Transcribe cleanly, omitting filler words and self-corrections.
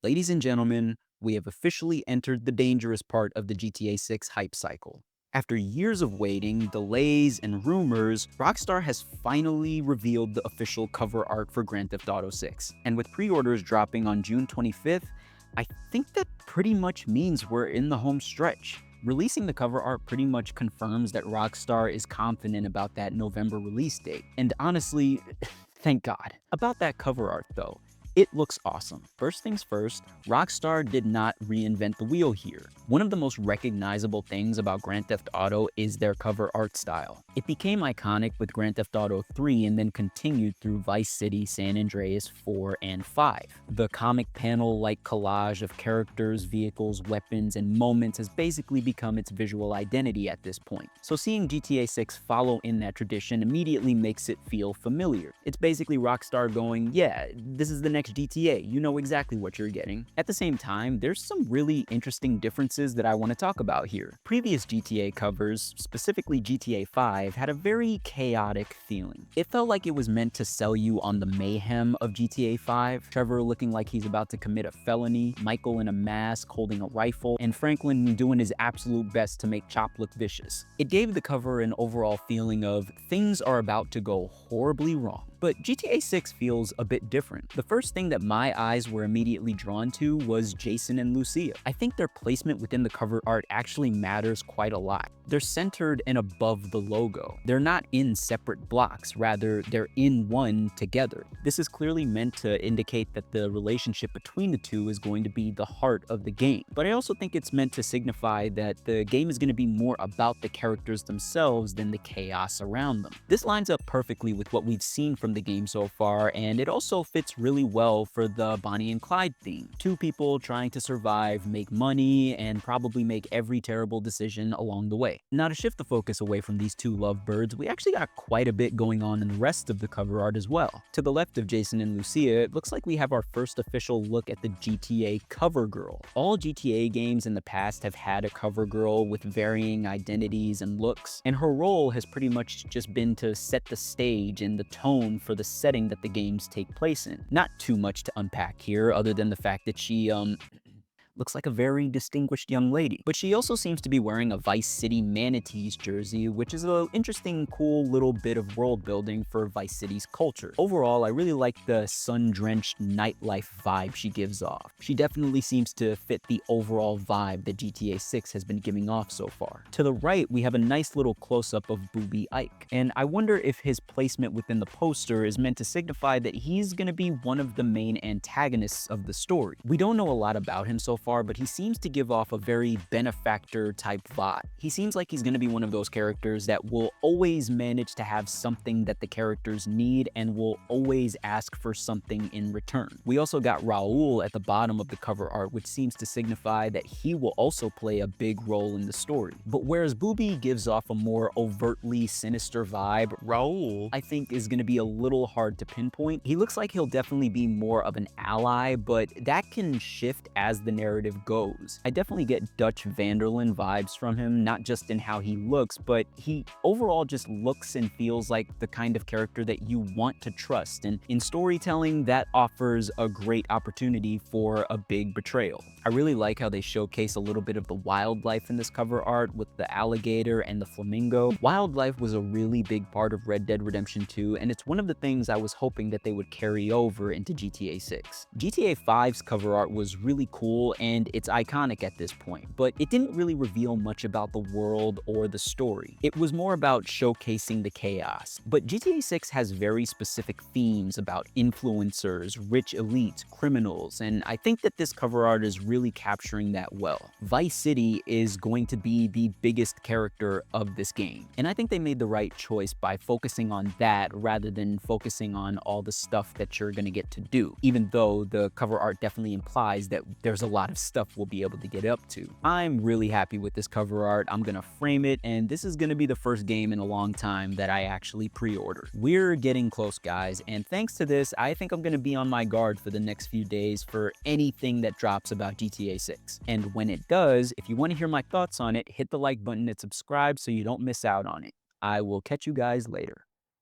Ladies and gentlemen, we have officially entered the dangerous part of the GTA 6 hype cycle. After years of waiting, delays, and rumors, Rockstar has finally revealed the official cover art for Grand Theft Auto 6. And with pre-orders dropping on June 25th, I think that pretty much means we're in the home stretch. Releasing the cover art pretty much confirms that Rockstar is confident about that November release date. And honestly, thank God. About that cover art though, it looks awesome. First things first, Rockstar did not reinvent the wheel here. One of the most recognizable things about Grand Theft Auto is their cover art style. It became iconic with Grand Theft Auto 3 and then continued through Vice City, San Andreas 4, and 5. The comic panel-like collage of characters, vehicles, weapons, and moments has basically become its visual identity at this point. So seeing GTA 6 follow in that tradition immediately makes it feel familiar. It's basically Rockstar going, yeah, this is the next GTA, you know exactly what you're getting. At the same time, there's some really interesting differences that I want to talk about here. Previous GTA covers, specifically GTA 5, had a very chaotic feeling. It felt like it was meant to sell you on the mayhem of GTA 5, Trevor looking like he's about to commit a felony, Michael in a mask holding a rifle, and Franklin doing his absolute best to make Chop look vicious. It gave the cover an overall feeling of things are about to go horribly wrong. But GTA 6 feels a bit different. The first thing that my eyes were immediately drawn to was Jason and Lucia. I think their placement within the cover art actually matters quite a lot. They're centered and above the logo. They're not in separate blocks, rather they're in one together. This is clearly meant to indicate that the relationship between the two is going to be the heart of the game. But I also think it's meant to signify that the game is going to be more about the characters themselves than the chaos around them. This lines up perfectly with what we've seen from the game so far, and it also fits really well for the Bonnie and Clyde theme. Two people trying to survive, make money, and probably make every terrible decision along the way. Now to shift the focus away from these two lovebirds, we actually got quite a bit going on in the rest of the cover art as well. To the left of Jason and Lucia, it looks like we have our first official look at the GTA cover girl. All GTA games in the past have had a cover girl with varying identities and looks, and her role has pretty much just been to set the stage and the tone for the setting that the games take place in. Not too much to unpack here other than the fact that she looks like a very distinguished young lady. But she also seems to be wearing a Vice City Manatees jersey, which is an interesting, cool little bit of world building for Vice City's culture. Overall, I really like the sun-drenched nightlife vibe she gives off. She definitely seems to fit the overall vibe that GTA 6 has been giving off so far. To the right, we have a nice little close-up of Booby Ike, and I wonder if his placement within the poster is meant to signify that he's gonna be one of the main antagonists of the story. We don't know a lot about him so far, but he seems to give off a very benefactor type vibe. He seems like he's going to be one of those characters that will always manage to have something that the characters need and will always ask for something in return. We also got Raul at the bottom of the cover art, which seems to signify that he will also play a big role in the story. But whereas Booby gives off a more overtly sinister vibe, Raul, I think, is going to be a little hard to pinpoint. He looks like he'll definitely be more of an ally, but that can shift as the narrative goes. I definitely get Dutch Vanderlyn vibes from him, not just in how he looks, but he overall just looks and feels like the kind of character that you want to trust, and in storytelling, that offers a great opportunity for a big betrayal. I really like how they showcase a little bit of the wildlife in this cover art with the alligator and the flamingo. Wildlife was a really big part of Red Dead Redemption 2, and it's one of the things I was hoping that they would carry over into GTA 6. GTA 5's cover art was really cool and it's iconic at this point, but it didn't really reveal much about the world or the story. It was more about showcasing the chaos. But GTA 6 has very specific themes about influencers, rich elites, criminals, and I think that this cover art is really capturing that well. Vice City is going to be the biggest character of this game, and I think they made the right choice by focusing on that rather than focusing on all the stuff that you're gonna get to do, even though the cover art definitely implies that there's a lot of stuff we'll be able to get up to. I'm really happy with this cover art. I'm gonna frame it, and this is gonna be the first game in a long time that I actually pre-ordered. We're getting close, guys, and thanks to this, I think I'm gonna be on my guard for the next few days for anything that drops about GTA 6. And when it does, if you want to hear my thoughts on it, hit the like button and subscribe so you don't miss out on it. I will catch you guys later.